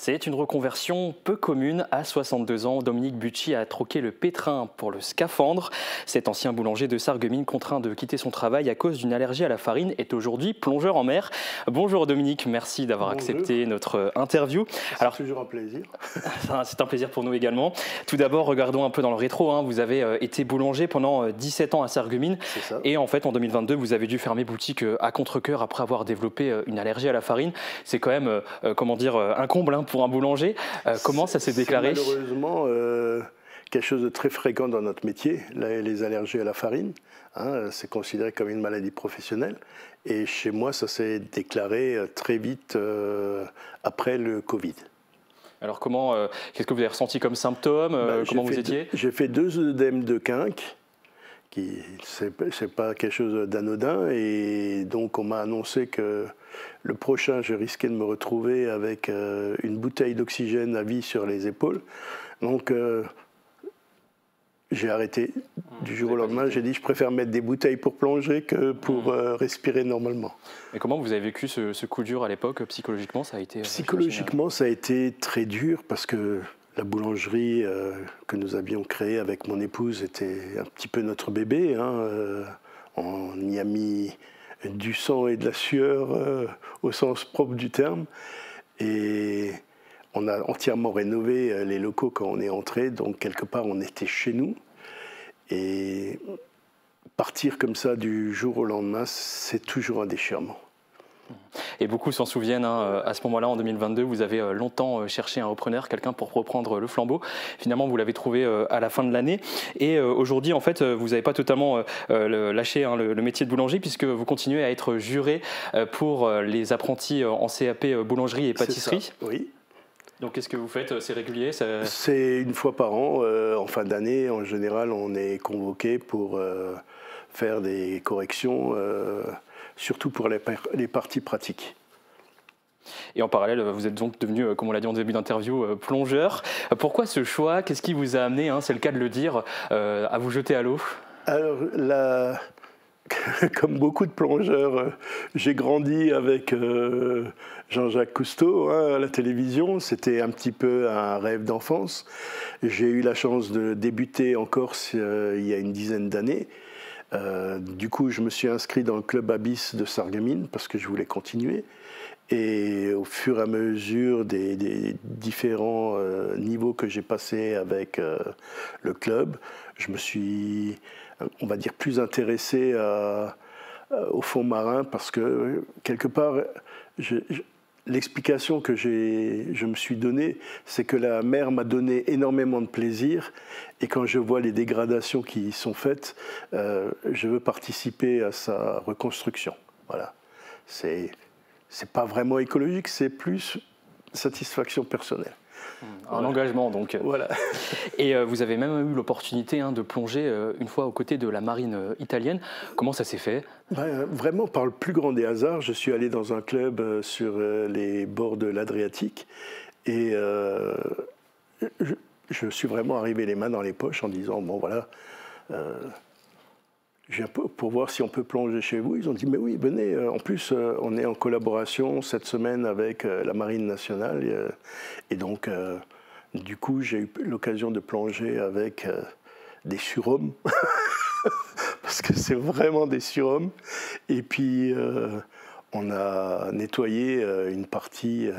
C'est une reconversion peu commune. À 62 ans, Dominique Bucci a troqué le pétrin pour le scaphandre. Cet ancien boulanger de Sarreguemines, contraint de quitter son travail à cause d'une allergie à la farine, est aujourd'hui plongeur en mer. Bonjour Dominique, merci d'avoir accepté notre interview. C'est toujours un plaisir. C'est un plaisir pour nous également. Tout d'abord, regardons un peu dans le rétro. Vous avez été boulanger pendant 17 ans à Sarreguemines. Et en fait, en 2022, vous avez dû fermer boutique à contre-cœur après avoir développé une allergie à la farine. C'est quand même, un comble pour un boulanger. Comment ça s'est déclaré? C'est malheureusement quelque chose de très fréquent dans notre métier, les allergies à la farine. C'est considéré comme une maladie professionnelle. Et chez moi, ça s'est déclaré très vite après le Covid. Alors qu'est-ce que vous avez ressenti comme symptômes? Comment vous étiez? J'ai fait 2 œdèmes de quinque, c'est pas quelque chose d'anodin, et donc on m'a annoncé que le prochain, je risquais de me retrouver avec une bouteille d'oxygène à vie sur les épaules. Donc j'ai arrêté du jour au lendemain. J'ai dit je préfère mettre des bouteilles pour plonger que pour respirer normalement. Et comment vous avez vécu ce coup dur à l'époque? Psychologiquement, ça a été... Psychologiquement, ça a été très dur parce que la boulangerie que nous avions créée avec mon épouse était un petit peu notre bébé. On y a mis du sang et de la sueur au sens propre du terme. Et on a entièrement rénové les locaux quand on est entré. Donc, quelque part, on était chez nous. Et partir comme ça du jour au lendemain, c'est toujours un déchirement. Et beaucoup s'en souviennent, à ce moment-là, en 2022, vous avez longtemps cherché un repreneur, quelqu'un pour reprendre le flambeau. Finalement, vous l'avez trouvé à la fin de l'année. Et aujourd'hui, en fait, vous n'avez pas totalement lâché le métier de boulanger, puisque vous continuez à être juré pour les apprentis en CAP boulangerie et pâtisserie. Oui. Donc, qu'est-ce que vous faites? C'est régulier? C'est une fois par an. En fin d'année, en général, on est convoqué pour faire des corrections, surtout pour les parties pratiques. Et en parallèle, vous êtes donc devenu, comme on l'a dit en début d'interview, plongeur. Pourquoi ce choix? Qu'est-ce qui vous a amené, c'est le cas de le dire, à vous jeter à l'eau? Alors, comme beaucoup de plongeurs, j'ai grandi avec Jean-Jacques Cousteau à la télévision. C'était un petit peu un rêve d'enfance. J'ai eu la chance de débuter en Corse il y a une dizaine d'années. Du coup, je me suis inscrit dans le club Abyss de Sarreguemines parce que je voulais continuer. Et au fur et à mesure des différents niveaux que j'ai passés avec le club, je me suis, on va dire, plus intéressé au fond marin parce que, quelque part, l'explication que je me suis donnée, c'est que la mer m'a donné énormément de plaisir. Et quand je vois les dégradations qui y sont faites, je veux participer à sa reconstruction. Voilà. C'est pas vraiment écologique, c'est plus satisfaction personnelle. Un engagement, donc. Voilà. Et vous avez même eu l'opportunité de plonger une fois aux côtés de la marine italienne. Comment ça s'est fait? Vraiment, par le plus grand des hasards, je suis allé dans un club sur les bords de l'Adriatique et je suis vraiment arrivé les mains dans les poches en disant, bon voilà, je viens pour voir si on peut plonger chez vous. Ils ont dit, mais oui, venez. En plus, on est en collaboration cette semaine avec la Marine nationale. Et donc, du coup, j'ai eu l'occasion de plonger avec des surhommes. Parce que c'est vraiment des surhommes. Et puis, on a nettoyé une partie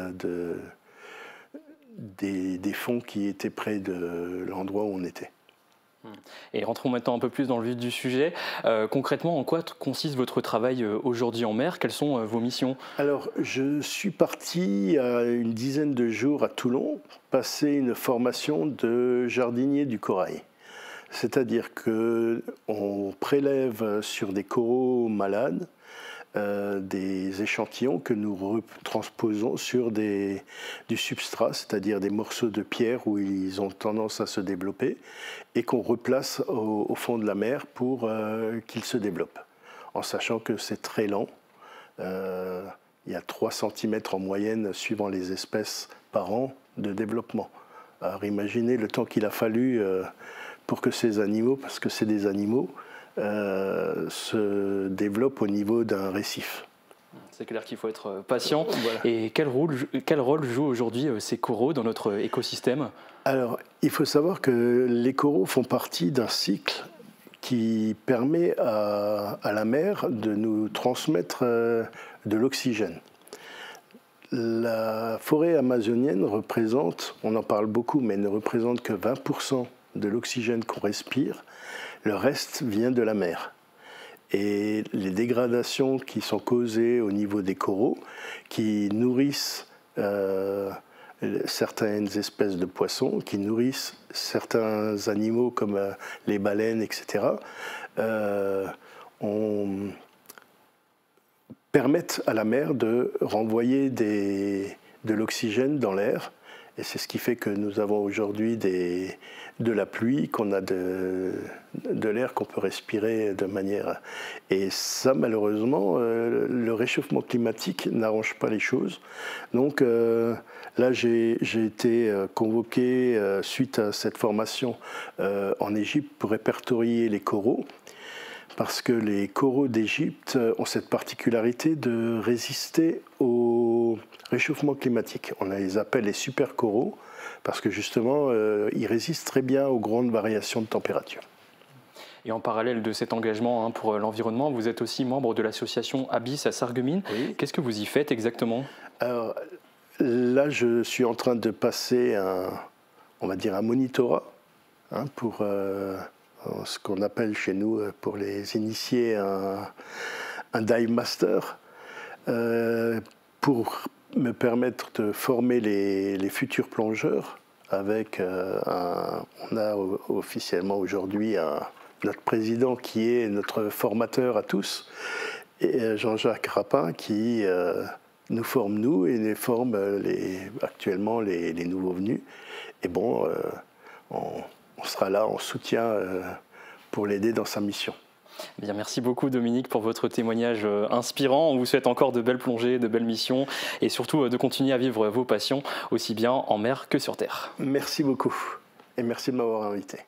des fonds qui étaient près de l'endroit où on était. Et rentrons maintenant un peu plus dans le vif du sujet. Concrètement, en quoi consiste votre travail aujourd'hui en mer? Quelles sont vos missions? Alors, je suis parti à une dizaine de jours à Toulon passer une formation de jardinier du corail. C'est-à-dire qu'on prélève sur des coraux malades des échantillons que nous retransposons sur du substrat, c'est-à-dire des morceaux de pierre où ils ont tendance à se développer et qu'on replace au fond de la mer pour qu'ils se développent, en sachant que c'est très lent. Il y a 3 cm en moyenne, suivant les espèces, par an de développement. Alors imaginez le temps qu'il a fallu pour que ces animaux, parce que c'est des animaux, se développent au niveau d'un récif. C'est clair qu'il faut être patient. Voilà. Et quel rôle jouent aujourd'hui ces coraux dans notre écosystème? Alors, il faut savoir que les coraux font partie d'un cycle qui permet à la mer de nous transmettre de l'oxygène. La forêt amazonienne représente, on en parle beaucoup, mais ne représente que 20% de l'oxygène qu'on respire. Le reste vient de la mer. Et les dégradations qui sont causées au niveau des coraux, qui nourrissent certaines espèces de poissons, qui nourrissent certains animaux comme les baleines, etc., permettent à la mer de renvoyer de l'oxygène dans l'air. Et c'est ce qui fait que nous avons aujourd'hui de la pluie, qu'on a de l'air qu'on peut respirer de manière... Et ça, malheureusement, le réchauffement climatique n'arrange pas les choses. Donc là, j'ai été convoqué suite à cette formation en Égypte pour répertorier les coraux, parce que les coraux d'Égypte ont cette particularité de résister au réchauffement climatique. On les appelle les super coraux, parce que justement, ils résistent très bien aux grandes variations de température. Et en parallèle de cet engagement pour l'environnement, vous êtes aussi membre de l'association Abyss à Sarreguemines. Oui. Qu'est-ce que vous y faites exactement? Alors, là, je suis en train de passer on va dire un monitorat pour... ce qu'on appelle chez nous, pour les initiés, un dive master, pour me permettre de former les futurs plongeurs. Avec on a officiellement aujourd'hui notre président qui est notre formateur à tous, et Jean-Jacques Rapin qui nous forme nous et nous forme actuellement les nouveaux venus. Et bon, on sera là en soutien pour l'aider dans sa mission. Bien, merci beaucoup Dominique pour votre témoignage inspirant. On vous souhaite encore de belles plongées, de belles missions et surtout de continuer à vivre vos passions aussi bien en mer que sur terre. Merci beaucoup et merci de m'avoir invité.